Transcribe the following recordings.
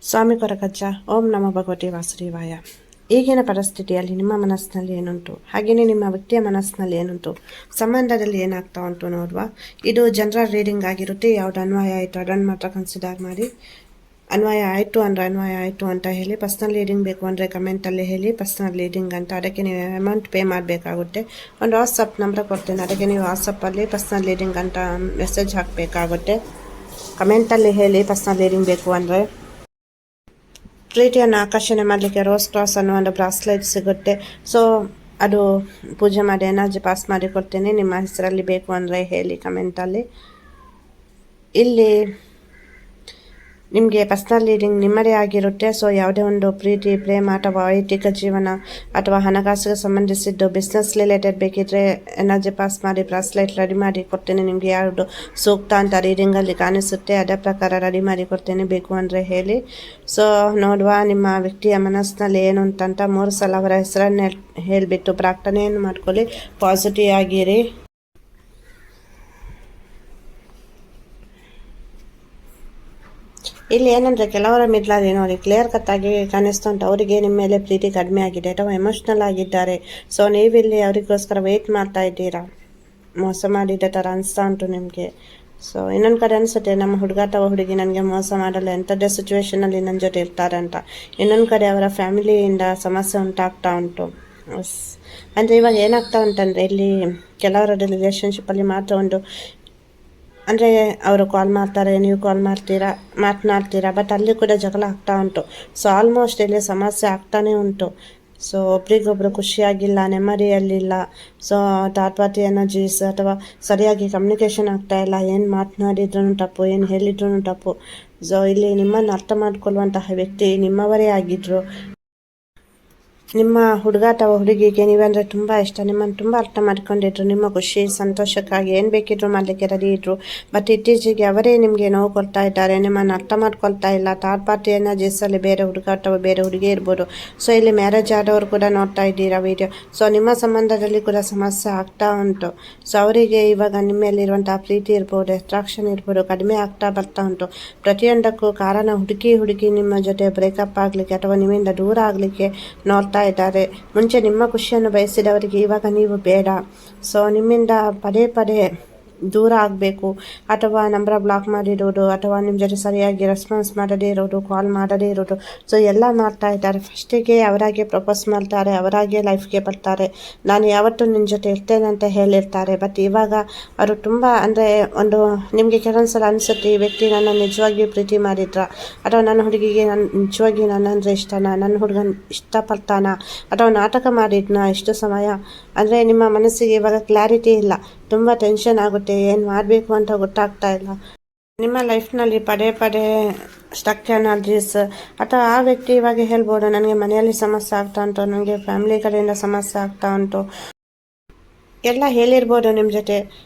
ಸ್ವಾಮಿ ಕೊರಗಜ್ಜ. ಓಂ ನಮೋ ಭಗವತಿ ವಾಸುದೇವಾಯ. ಈಗಿನ ಪರಿಸ್ಥಿತಿಯಲ್ಲಿ ನಿಮ್ಮ ಮನಸ್ಸಿನಲ್ಲಿ ಏನುಂಟು, ಹಾಗೆಯೇ ನಿಮ್ಮ ವ್ಯಕ್ತಿಯ ಮನಸ್ಸಿನಲ್ಲಿ ಏನುಂಟು, ಸಂಬಂಧದಲ್ಲಿ ಏನಾಗ್ತಾ ಉಂಟು ನೋಡುವ. ಇದು ಜನರಲ್ ರೀಡಿಂಗ್ ಆಗಿರುತ್ತೆ. ಯಾವುದು ಅನ್ವಯ ಆಯಿತು ಅದನ್ನು ಮಾತ್ರ ಕನ್ಸಿಡರ್ ಮಾಡಿ. ಅನ್ವಯ ಆಯಿತು ಅಂದರೆ ಅನ್ವಯ ಆಯಿತು ಅಂತ ಹೇಳಿ, ಪರ್ಸ್ನಲ್ ರೀಡಿಂಗ್ ಬೇಕು ಅಂದರೆ ಕಮೆಂಟಲ್ಲಿ ಹೇಳಿ ಪರ್ಸ್ನಲ್ ರೀಡಿಂಗ್ ಅಂತ. ಅದಕ್ಕೆ ನೀವು ಅಮೌಂಟ್ ಪೇ ಮಾಡಬೇಕಾಗುತ್ತೆ. ಒಂದು ವಾಟ್ಸಪ್ ನಂಬರ್ ಕೊಡ್ತೇನೆ, ಅದಕ್ಕೆ ನೀವು ವಾಟ್ಸಪ್ಪಲ್ಲಿ ಪರ್ಸ್ನಲ್ ರೀಡಿಂಗ್ ಅಂತ ಮೆಸೇಜ್ ಹಾಕಬೇಕಾಗುತ್ತೆ. ಕಮೆಂಟಲ್ಲಿ ಹೇಳಿ ಪರ್ಸ್ನಲ್ ರೀಡಿಂಗ್ ಬೇಕು ಅಂದರೆ. ಪ್ರೀತಿಯನ್ನು ಆಕರ್ಷಣೆ ಮಾಡಲಿಕ್ಕೆ ರೋಸ್ ಕ್ರಾಸ್ ಅನ್ನೋ ಒಂದು ಬ್ರಾಸ್ಲೆಟ್ ಸಿಗುತ್ತೆ. ಸೊ ಅದು ಪೂಜೆ ಮಾಡಿ ಎನರ್ಜಿ ಪಾಸ್ ಮಾಡಿ ಕೊಡ್ತೇನೆ. ನಿಮ್ಮ ಹೆಸರಲ್ಲಿ ಬೇಕು ಅಂದರೆ ಹೇಳಿ ಕಮೆಂಟಲ್ಲಿ. ಇಲ್ಲಿ ನಿಮಗೆ ಪರ್ಸ್ನಲ್ ರೀಡಿಂಗ್ ನಿಮ್ಮದೇ ಆಗಿರುತ್ತೆ. ಸೊ ಯಾವುದೇ ಒಂದು ಪ್ರೀತಿ, ಪ್ರೇಮ ಅಥವಾ ವೈಯಕ್ತಿಕ ಜೀವನ ಅಥವಾ ಹಣಕಾಸಿಗೆ ಸಂಬಂಧಿಸಿದ್ದು, ಬಿಸ್ನೆಸ್ ರಿಲೇಟೆಡ್ ಬೇಕಿದ್ರೆ ಎನರ್ಜಿ ಪಾಸ್ ಮಾಡಿ ಬ್ರಾಸ್ಲೆಟ್ ರೆಡಿ ಮಾಡಿ ಕೊಡ್ತೇನೆ. ನಿಮಗೆ ಯಾವುದು ಸೂಕ್ತ ಅಂತ ರೀಡಿಂಗಲ್ಲಿ ಕಾಣಿಸುತ್ತೆ, ಅದೇ ಪ್ರಕಾರ ರೆಡಿ ಮಾಡಿ ಕೊಡ್ತೇನೆ. ಬೇಕು ಅಂದರೆ ಹೇಳಿ. ಸೊ ನೋಡುವ, ನಿಮ್ಮ ವ್ಯಕ್ತಿಯ ಮನಸ್ಸಿನಲ್ಲಿ ಏನು ಅಂತಂತ 3 ಸಲ ಅವರ ಹೆಸರನ್ನೇ ಹೇಳಿಬಿಟ್ಟು ಪ್ರಾರ್ಥನೆಯನ್ನು ಮಾಡ್ಕೊಳ್ಳಿ. ಪಾಸಿಟಿವ್ ಆಗಿರಿ. ಇಲ್ಲಿ ಏನಂದರೆ ಕೆಲವರ ಮಿಡ್ಲಲ್ಲಿ ನೋಡಿ ಕ್ಲಿಯರ್ ಕತ್ತಾಗಿ ಕಾಣಿಸ್ತಾ ಉಂಟು. ಅವರಿಗೆ ನಿಮ್ಮ ಮೇಲೆ ಪ್ರೀತಿ ಕಡಿಮೆ ಆಗಿದೆ ಅಥವಾ ಎಮೋಷ್ನಲ್ ಆಗಿದ್ದಾರೆ. ಸೊ ನೀವಿಲ್ಲಿ ಅವರಿಗೋಸ್ಕರ ವೆಯ್ಟ್ ಮಾಡ್ತಾ ಇದ್ದೀರಾ. ಮೋಸ ಮಾಡಿದ ಥರ ಅನಿಸ್ತಾ ಉಂಟು ನಿಮಗೆ. ಸೊ ಇನ್ನೊಂದು ಕಡೆ ಅನಿಸುತ್ತೆ, ನಮ್ಮ ಹುಡುಗ ಅಥವಾ ಹುಡುಗಿ ನನಗೆ ಮೋಸ ಮಾಡಲ್ಲ, ಎಂಥದ್ದೇ ಸಿಚುವೇಷನಲ್ಲಿ ನನ್ನ ಜೊತೆ ಇರ್ತಾರೆ ಅಂತ. ಇನ್ನೊಂದು ಕಡೆ ಅವರ ಫ್ಯಾಮಿಲಿಯಿಂದ ಸಮಸ್ಯೆ ಉಂಟಾಗ್ತಾ ಉಂಟು. ಅಂದರೆ ಇವಾಗ ಏನಾಗ್ತಾ ಉಂಟಂದರೆ, ಇಲ್ಲಿ ಕೆಲವರ ರಿಲೇಷನ್ಶಿಪ್ಪಲ್ಲಿ ಮಾತ್ರ ಒಂದು ಅಂದರೆ ಅವರು ಕಾಲ್ ಮಾಡ್ತಾರೆ, ನೀವು ಕಾಲ್ ಮಾತನಾಡ್ತೀರಾ, ಬಟ್ ಅಲ್ಲಿ ಕೂಡ ಜಗಳ ಆಗ್ತಾ ಉಂಟು. ಸೊ ಆಲ್ಮೋಸ್ಟ್ ಇಲ್ಲಿ ಸಮಸ್ಯೆ ಆಗ್ತಾನೇ ಉಂಟು. ಸೊ ಒಬ್ರಿಗೊಬ್ರು ಖುಷಿಯಾಗಿಲ್ಲ, ನೆಮ್ಮದಿಯಲ್ಲಿಲ್ಲ. ಸೊ ಥರ್ಡ್ ಪಾರ್ಟಿ ಎನರ್ಜೀಸ್ ಅಥವಾ ಸರಿಯಾಗಿ ಕಮ್ಯುನಿಕೇಷನ್ ಆಗ್ತಾ ಇಲ್ಲ. ಏನು ಮಾತನಾಡಿದ್ರೂ ತಪ್ಪು, ಏನು ಹೇಳಿದ್ರೂ ತಪ್ಪು. ಸೊ ಇಲ್ಲಿ ನಿಮ್ಮನ್ನು ಅರ್ಥ ಮಾಡ್ಕೊಳ್ಳುವಂತಹ ವ್ಯಕ್ತಿ ನಿಮ್ಮವರೇ ಆಗಿದ್ದರು. ನಿಮ್ಮ ಹುಡುಗ ಅಥವಾ ಹುಡುಗಿಗೆ ನೀವಂದರೆ ತುಂಬ ಇಷ್ಟ, ನಿಮ್ಮನ್ನು ತುಂಬ ಅರ್ಥ ಮಾಡ್ಕೊಂಡಿದ್ರು. ನಿಮ್ಮ ಖುಷಿ ಸಂತೋಷಕ್ಕಾಗಿ ಏನು ಬೇಕಿದ್ರು ಮಾಡಲಿಕ್ಕೆ ರೆಡಿ ಇದ್ದರು. ಬಟ್ ಇತ್ತೀಚೆಗೆ ಅವರೇ ನಿಮಗೆ ನೋವು ಕೊಡ್ತಾ ಇದ್ದಾರೆ, ನಿಮ್ಮನ್ನು ಅರ್ಥ ಮಾಡ್ಕೊಳ್ತಾ ಇಲ್ಲ. ಥರ್ಡ್ ಪಾರ್ಟಿ ಎನರ್ಜೀಸಲ್ಲಿ ಬೇರೆ ಹುಡುಗ ಅಥವಾ ಬೇರೆ ಹುಡುಗಿ ಇರ್ಬೋದು. ಸೊ ಇಲ್ಲಿ ಮ್ಯಾರೇಜ್ ಆದವರು ಕೂಡ ನೋಡ್ತಾ ಇದ್ದೀರಾ ವಿಡಿಯೋ. ಸೊ ನಿಮ್ಮ ಸಂಬಂಧದಲ್ಲಿ ಕೂಡ ಸಮಸ್ಯೆ ಆಗ್ತಾ ಉಂಟು. ಸೊ ಅವರಿಗೆ ಇವಾಗ ನಿಮ್ಮ ಮೇಲಿರುವಂಥ ಪ್ರೀತಿ ಇರ್ಬೋದು, ಅಟ್ರಾಕ್ಷನ್ ಇರ್ಬೋದು, ಕಡಿಮೆ ಆಗ್ತಾ ಬರ್ತಾ ಉಂಟು. ಪ್ರತಿಯೊಂದಕ್ಕೂ ಕಾರಣ ಹುಡುಕಿ ನಿಮ್ಮ ಜೊತೆ ಬ್ರೇಕಪ್ ಆಗಲಿಕ್ಕೆ ಅಥವಾ ನಿಮ್ಮಿಂದ ದೂರ ಆಗಲಿಕ್ಕೆ ನೋಡ್ತಾ ಇದ್ದಾರೆ. ಮುಂಚೆ ನಿಮ್ಮ ಖುಷಿಯನ್ನು ಬಯಸಿದವರಿಗೆ ಇವಾಗ ನೀವು ಬೇಡ. ಸೊ ನಿಮ್ಮಿಂದ ಪದೇ ಪದೇ ದೂರ ಆಗಬೇಕು, ಅಥವಾ ನಂಬರ್ ಬ್ಲಾಕ್ ಮಾಡಿರೋದು, ಅಥವಾ ನಿಮ್ಮ ಜೊತೆ ಸರಿಯಾಗಿ ರೆಸ್ಪಾನ್ಸ್ ಮಾಡದೇ ಇರೋದು, ಕಾಲ್ ಮಾಡದೇ ಇರೋದು. ಸೊ ಎಲ್ಲ ಮಾಡ್ತಾ ಇದ್ದಾರೆ. ಫಸ್ಟಿಗೆ ಅವರಾಗೆ ಪ್ರಪೋಸ್ ಮಾಡ್ತಾರೆ, ಅವರಾಗೆ ಲೈಫ್ಗೆ ಬರ್ತಾರೆ, ನಾನು ಯಾವತ್ತೂ ನಿನ್ನ ಜೊತೆ ಇರ್ತೇನೆ ಅಂತ ಹೇಳಿರ್ತಾರೆ. ಬಟ್ ಇವಾಗ ಅವರು ತುಂಬ ಅಂದರೆ ಒಂದು ನಿಮಗೆ ಕೆಲವೊಂದು ಸಲ ಅನಿಸುತ್ತೆ, ಈ ವ್ಯಕ್ತಿ ನನ್ನ ನಿಜವಾಗಿ ಪ್ರೀತಿ ಮಾಡಿದ್ರ, ಅಥವಾ ನನ್ನ ಹುಡುಗಿಗೆ ನಿಜವಾಗಿ ನನ್ನಂದರೆ ಇಷ್ಟನಾ, ನನ್ನ ಹುಡುಗನ ಇಷ್ಟಪಡ್ತಾನ, ಅಥವಾ ನಾಟಕ ಮಾಡಿದ್ನಾ ಇಷ್ಟು ಸಮಯ. ಅಂದರೆ ನಿಮ್ಮ ಮನಸ್ಸಿಗೆ ಇವಾಗ ಕ್ಲಾರಿಟಿ ಇಲ್ಲ, ತುಂಬ ಟೆನ್ಷನ್ ಆಗುತ್ತೆ, ಏನು ಮಾಡಬೇಕು ಅಂತ ಗೊತ್ತಾಗ್ತಾ ಇಲ್ಲ. ನಿಮ್ಮ ಲೈಫ್ನಲ್ಲಿ ಪದೇ ಪದೇ ಸ್ಟಕ್ ಎನರ್ಜೀಸ್, ಅಥವಾ ಆ ವ್ಯಕ್ತಿ ಇವಾಗ ಹೇಳ್ಬೋದು, ನನಗೆ ಮನೆಯಲ್ಲಿ ಸಮಸ್ಯೆ ಆಗ್ತಾ ಉಂಟು, ನನಗೆ ಫ್ಯಾಮಿಲಿ ಕಡೆಯಿಂದ ಸಮಸ್ಯೆ ಆಗ್ತಾ ಉಂಟು ಎಲ್ಲ ಹೇಳಿರ್ಬೋದು ನಿಮ್ಮ ಜೊತೆ.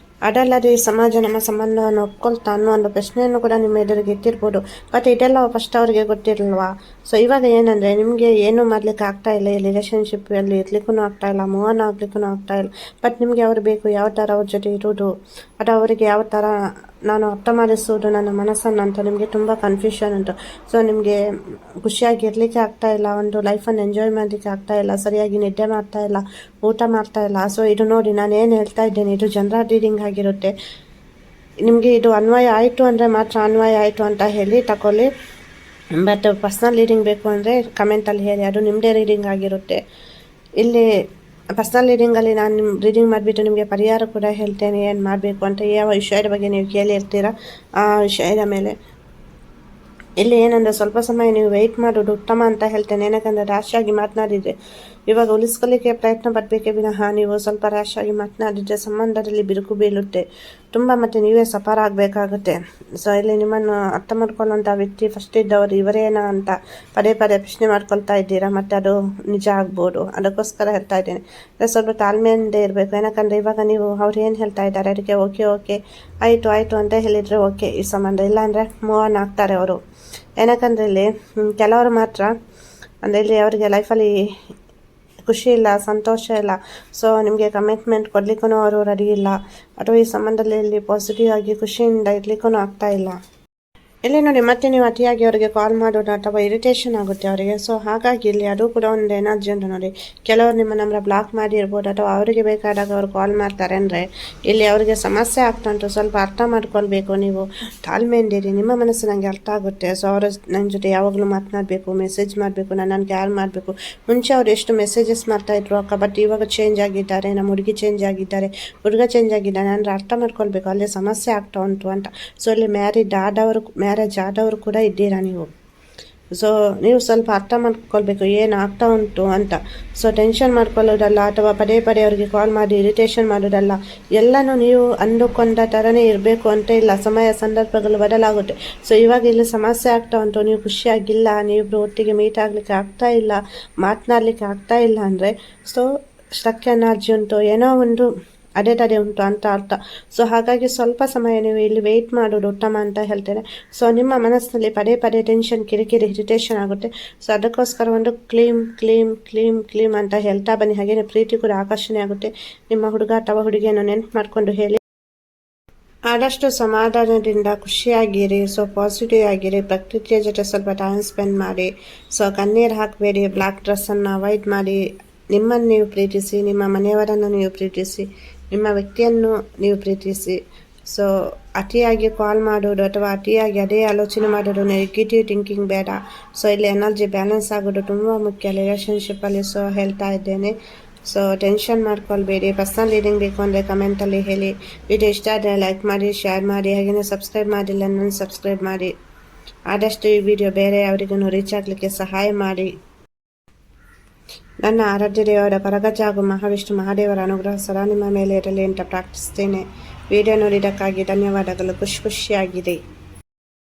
ಅದಲ್ಲದೆ ಈ ಸಮಾಜ ನಮ್ಮ ಸಂಬಂಧವನ್ನು ಒಪ್ಕೊಳ್ತಾ ಅನ್ನೋ ಒಂದು ಪ್ರಶ್ನೆಯನ್ನು ಕೂಡ ನಿಮ್ಮ ಎದುರಿಗೆ ಇಟ್ಟಿರ್ಬೋದು. ಬಟ್ ಇದೆಲ್ಲ ಫಸ್ಟ್ ಅವರಿಗೆ ಗೊತ್ತಿರಲ್ವಾ. ಸೊ ಇವಾಗ ಏನಂದರೆ, ನಿಮಗೆ ಏನೂ ಮಾಡಲಿಕ್ಕೆ ಆಗ್ತಾ ಇಲ್ಲ, ಈ ರಿಲೇಷನ್ಶಿಪ್ಪಲ್ಲಿ ಇರ್ಲಿಕ್ಕೂ ಆಗ್ತಾ ಇಲ್ಲ, ಮೂವ್ ಆನ್ ಆಗ್ಲಿಕ್ಕೂ ಆಗ್ತಾ ಇಲ್ಲ. ಬಟ್ ನಿಮಗೆ ಅವ್ರು ಬೇಕು, ಯಾವ ಥರ ಅವ್ರ ಜೊತೆ ಇರೋದು, ಅಥವಾ ಅವರಿಗೆ ಯಾವ ಥರ ನಾನು ಅರ್ಥ ಮಾಡಿಸೋದು ನನ್ನ ಮನಸ್ಸನ್ನು ಅಂತ ನಿಮಗೆ ತುಂಬ ಕನ್ಫ್ಯೂಷನ್ ಉಂಟು. ಸೊ ನಿಮಗೆ ಖುಷಿಯಾಗಿ ಇರಲಿಕ್ಕೆ ಆಗ್ತಾ ಇಲ್ಲ, ಒಂದು ಲೈಫನ್ನು ಎಂಜಾಯ್ ಮಾಡಲಿಕ್ಕೆ ಆಗ್ತಾ ಇಲ್ಲ, ಸರಿಯಾಗಿ ನಿದ್ದೆ ಮಾಡ್ತಾ ಇಲ್ಲ, ಊಟ ಮಾಡ್ತಾ ಇಲ್ಲ. ಸೊ ಇದು ನೋಡಿ, ನಾನು ಏನು ಹೇಳ್ತಾ ಇದ್ದೇನೆ, ಇದು ಜನರಲ್ ರೀಡಿಂಗ್ ಆಗಿರುತ್ತೆ. ನಿಮಗೆ ಇದು ಅನ್ವಯ ಆಯಿತು ಅಂದರೆ ಮಾತ್ರ ಅನ್ವಯ ಆಯಿತು ಅಂತ ಹೇಳಿ ತಗೊಳ್ಳಿ. ಬಟ್ ಪರ್ಸ್ನಲ್ ರೀಡಿಂಗ್ ಬೇಕು ಅಂದರೆ ಕಮೆಂಟಲ್ಲಿ ಹೇಳಿ, ಅದು ನಿಮ್ಮದೇ ರೀಡಿಂಗ್ ಆಗಿರುತ್ತೆ. ಇಲ್ಲಿ ಪರ್ಸ್ನಲ್ ರೀಡಿಂಗಲ್ಲಿ ನಾನು ನಿಮ್ಮ ರೀಡಿಂಗ್ ಮಾಡಿಬಿಟ್ಟು ನಿಮಗೆ ಪರಿಹಾರ ಕೂಡ ಹೇಳ್ತೇನೆ, ಏನು ಮಾಡಬೇಕು ಅಂತ. ಯಾವ ವಿಷಯದ ಬಗ್ಗೆ ನೀವು ಕೇಳಿರ್ತೀರ ಆ ವಿಷಯದ ಮೇಲೆ. ಇಲ್ಲಿ ಏನಂದರೆ, ಸ್ವಲ್ಪ ಸಮಯ ನೀವು ವೆಯ್ಟ್ ಮಾಡೋದು ಉತ್ತಮ ಅಂತ ಹೇಳ್ತೇನೆ. ಏನಕ್ಕಂದರೆ ರ್ಯಾಶಾಗಿ ಮಾತನಾಡಿದರೆ ಇವಾಗ ಉಳಿಸ್ಕೊಳ್ಳಿಕ್ಕೆ ಪ್ರಯತ್ನ ಪಡಬೇಕೇ ವಿನಃ ನೀವು ಸ್ವಲ್ಪ ರ್ಯಾಶಾಗಿ ಮಾತನಾಡಿದರೆ ಸಂಬಂಧದಲ್ಲಿ ಬಿರುಕು ಬೀಳುತ್ತೆ ತುಂಬ, ಮತ್ತು ನೀವೇ ಸಫರ್ ಆಗಬೇಕಾಗುತ್ತೆ. ಸೊ ಇಲ್ಲಿ ನಿಮ್ಮನ್ನು ಅರ್ಥ ಮಾಡ್ಕೊಳ್ಳೋಂಥ ವ್ಯಕ್ತಿ ಫಸ್ಟ್ ಇದ್ದವರು ಇವರೇನಾ ಅಂತ ಪದೇ ಪದೇ ಪ್ರಶ್ನೆ ಮಾಡ್ಕೊಳ್ತಾ ಇದ್ದೀರಾ, ಮತ್ತು ಅದು ನಿಜ ಆಗ್ಬೋದು. ಅದಕ್ಕೋಸ್ಕರ ಹೇಳ್ತಾ ಇದ್ದೇನೆ, ಸ್ವಲ್ಪ ತಾಳ್ಮೆಯಿಂದ ಇರಬೇಕು. ಏನಕ್ಕಂದರೆ ಇವಾಗ ನೀವು ಅವ್ರು ಏನು ಹೇಳ್ತಾ ಇದ್ದಾರೆ ಅದಕ್ಕೆ ಓಕೆ ಆಯಿತು ಅಂತ ಹೇಳಿದರೆ ಓಕೆ ಈ ಸಂಬಂಧ, ಇಲ್ಲಾಂದರೆ ಮೂವ್ ಆನ್ ಆಗ್ತಾರೆ ಅವರು. ಏನಕ್ಕಂದರೆ ಇಲ್ಲಿ ಕೆಲವರು ಮಾತ್ರ ಅಂದರೆ ಇಲ್ಲಿ ಅವರಿಗೆ ಲೈಫಲ್ಲಿ ಖುಷಿ ಇಲ್ಲ, ಸಂತೋಷ ಇಲ್ಲ. ಸೊ ನಿಮಗೆ ಕಮಿಟ್ಮೆಂಟ್ ಕೊಡಲಿಕ್ಕೂ ಅವರು ರೆಡಿ ಇಲ್ಲ, ಅಥವಾ ಈ ಸಂಬಂಧದಲ್ಲಿ ಪಾಸಿಟಿವ್ ಆಗಿ ಖುಷಿಯಿಂದ ಇರಲಿಕ್ಕೂ ಆಗ್ತಾ ಇಲ್ಲ. ಇಲ್ಲಿ ನೋಡಿ ಮತ್ತೆ ನೀವು ಅತಿಯಾಗಿ ಅವರಿಗೆ ಕಾಲ್ ಮಾಡೋದು ಅಥವಾ ಇರಿಟೇಷನ್ ಆಗುತ್ತೆ ಅವರಿಗೆ. ಸೊ ಹಾಗಾಗಿ ಇಲ್ಲಿ ಅದು ಕೂಡ ಒಂದು ಎನರ್ಜಿ ಅಂತ ನೋಡಿ. ಕೆಲವರು ನಿಮ್ಮ ನಂಬರ್ ಬ್ಲಾಕ್ ಮಾಡಿ ಇರ್ಬೋದು ಅಥವಾ ಅವರಿಗೆ ಬೇಕಾದಾಗ ಅವರು ಕಾಲ್ ಮಾಡ್ತಾರೆ ಅಂದರೆ ಇಲ್ಲಿ ಅವರಿಗೆ ಸಮಸ್ಯೆ ಆಗ್ತಾ ಉಂಟು. ಸ್ವಲ್ಪ ಅರ್ಥ ಮಾಡ್ಕೊಳ್ಬೇಕು ನೀವು, ತಾಳ್ಮೆಯಿಂದಿರಿ. ನಿಮ್ಮ ಮನಸ್ಸು ನನಗೆ ಅರ್ಥ ಆಗುತ್ತೆ. ಸೊ ಅವರು ನನ್ನ ಜೊತೆ ಯಾವಾಗಲೂ ಮಾತನಾಡಬೇಕು, ಮೆಸೇಜ್ ಮಾಡಬೇಕು, ನನ್ನನ್ನು ಕ್ಯಾರ್ ಮಾಡಬೇಕು. ಮುಂಚೆ ಅವರು ಎಷ್ಟು ಮೆಸೇಜಸ್ ಮಾಡ್ತಾಯಿದ್ರು ಅಕ್ಕ, ಬಟ್ ಇವಾಗ ಚೇಂಜ್ ಆಗಿದ್ದಾರೆ, ನಮ್ಮ ಹುಡುಗಿ ಚೇಂಜ್ ಆಗಿದ್ದಾರೆ, ಹುಡುಗ ಚೇಂಜ್ ಆಗಿದ್ದಾನೆ ಅಂದರೆ ಅರ್ಥ ಮಾಡ್ಕೊಳ್ಬೇಕು, ಅಲ್ಲೇ ಸಮಸ್ಯೆ ಆಗ್ತಾ ಉಂಟು ಅಂತ. ಸೊ ಇಲ್ಲಿ ಮ್ಯಾರೇಜ್ ಆದವರು ಕೂಡ ಇದ್ದೀರಾ ನೀವು. ಸೊ ನೀವು ಸ್ವಲ್ಪ ಅರ್ಥ ಮಾಡ್ಕೊಳ್ಬೇಕು ಏನು ಆಗ್ತಾ ಉಂಟು ಅಂತ. ಸೊ ಟೆನ್ಷನ್ ಮಾಡ್ಕೊಳ್ಳೋದಲ್ಲ ಅಥವಾ ಪದೇ ಪದೇ ಅವರಿಗೆ ಕಾಲ್ ಮಾಡಿ ಇರಿಟೇಷನ್ ಮಾಡೋದಲ್ಲ. ಎಲ್ಲನೂ ನೀವು ಅಂದುಕೊಂಡ ಥರನೇ ಇರಬೇಕು ಅಂತ ಇಲ್ಲ, ಸಮಯ ಸಂದರ್ಭಗಳು ಬದಲಾಗುತ್ತೆ. ಸೊ ಇವಾಗ ಇಲ್ಲಿ ಸಮಸ್ಯೆ ಆಗ್ತಾ ಉಂಟು, ನೀವು ಖುಷಿಯಾಗಿಲ್ಲ, ನೀವಿಬ್ರು ಒಟ್ಟಿಗೆ ಮೀಟ್ ಆಗಲಿಕ್ಕೆ ಆಗ್ತಾ ಇಲ್ಲ, ಮಾತನಾಡಲಿಕ್ಕೆ ಆಗ್ತಾ ಇಲ್ಲ ಅಂದರೆ ಸೊ ಸ್ಟಕ್ ಎನರ್ಜಿ ಉಂಟು, ಏನೋ ಒಂದು ಅಡೆತಡೆ ಉಂಟು ಅಂತ ಅರ್ಥ. ಸೊ ಹಾಗಾಗಿ ಸ್ವಲ್ಪ ಸಮಯ ನೀವು ಇಲ್ಲಿ ವೆಯ್ಟ್ ಮಾಡೋದು ಉತ್ತಮ ಅಂತ ಹೇಳ್ತೇನೆ. ಸೊ ನಿಮ್ಮ ಮನಸ್ಸಿನಲ್ಲಿ ಪದೇ ಪದೇ ಟೆನ್ಷನ್, ಕಿರಿಕಿರಿ, ಇರಿಟೇಷನ್ ಆಗುತ್ತೆ. ಸೊ ಅದಕ್ಕೋಸ್ಕರ ಒಂದು ಕ್ಲೀಮ್ ಕ್ಲೀಮ್ ಕ್ಲೀಮ್ ಕ್ಲೀಮ್ ಅಂತ ಹೇಳ್ತಾ ಬನ್ನಿ. ಹಾಗೆಯೇ ಪ್ರೀತಿ ಕೂಡ ಆಕರ್ಷಣೆ ಆಗುತ್ತೆ. ನಿಮ್ಮ ಹುಡುಗ ಅಥವಾ ಹುಡುಗಿಯನ್ನು ನೆನಪು ಮಾಡಿಕೊಂಡು ಹೇಳಿ. ಆದಷ್ಟು ಸಮಾಧಾನದಿಂದ ಖುಷಿಯಾಗಿರಿ. ಸೊ ಪಾಸಿಟಿವ್ ಆಗಿರಿ. ಪ್ರಕೃತಿಯ ಜೊತೆ ಸ್ವಲ್ಪ ಟೈಮ್ ಸ್ಪೆಂಡ್ ಮಾಡಿ. ಸೊ ಕಣ್ಣೀರು ಹಾಕಬೇಡಿ, ಬ್ಲ್ಯಾಕ್ ಡ್ರೆಸ್ಸನ್ನು ಅವಾಯ್ಡ್ ಮಾಡಿ. ನಿಮ್ಮನ್ನು ನೀವು ಪ್ರೀತಿಸಿ, ನಿಮ್ಮ ಮನೆಯವರನ್ನು ನೀವು ಪ್ರೀತಿಸಿ, ನಿಮ್ಮ ವ್ಯಕ್ತಿಯನ್ನು ನೀವು ಪ್ರೀತಿಸಿ. ಸೊ ಅತಿಯಾಗಿ ಕಾಲ್ ಮಾಡೋದು ಅಥವಾ ಅತಿಯಾಗಿ ಅದೇ ಆಲೋಚನೆ ಮಾಡೋದು, ನೆಗೆಟಿವ್ ಥಿಂಕಿಂಗ್ ಬೇಡ. ಸೊ ಇಲ್ಲಿ ಎನರ್ಜಿ ಬ್ಯಾಲೆನ್ಸ್ ಆಗೋದು ತುಂಬ ಮುಖ್ಯ ರಿಲೇಷನ್ಶಿಪ್ಪಲ್ಲಿ. ಸೊ ಹೇಳ್ತಾ ಇದ್ದೇನೆ. ಸೊ ಟೆನ್ಷನ್ ಮಾಡ್ಕೊಳ್ಬೇಡಿ. ಪರ್ಸನಲ್ ರೀಡಿಂಗ್ ಬೇಕು ಅಂದರೆ ಕಮೆಂಟಲ್ಲಿ ಹೇಳಿ. ವಿಡಿಯೋ ಇಷ್ಟ ಆದರೆ ಲೈಕ್ ಮಾಡಿ, ಶೇರ್ ಮಾಡಿ. ಹಾಗೆಯೇ ಸಬ್ಸ್ಕ್ರೈಬ್ ಮಾಡಿಲ್ಲ ನನ್ನ ಸಬ್ಸ್ಕ್ರೈಬ್ ಮಾಡಿ. ಆದಷ್ಟು ಈ ವಿಡಿಯೋ ಬೇರೆ ಅವರಿಗೂ ರೀಚ್ ಆಗಲಿಕ್ಕೆ ಸಹಾಯ ಮಾಡಿ. ನನ್ನ ಆರಾಧ್ಯ ದೇವರ ಪರಗಜ ಹಾಗೂ ಮಹಾವಿಷ್ಣು ಮಹಾದೇವರ ಅನುಗ್ರಹ ಸದಾ ನಿಮ್ಮ ಮೇಲೆ ಇರಲಿ ಅಂತ ಪ್ರಾರ್ಥಿಸ್ತೇನೆ. ವಿಡಿಯೋ ನೋಡಿದ್ದಕ್ಕಾಗಿ ಧನ್ಯವಾದಗಳು. ಖುಷಿಯಾಗಿದೆ.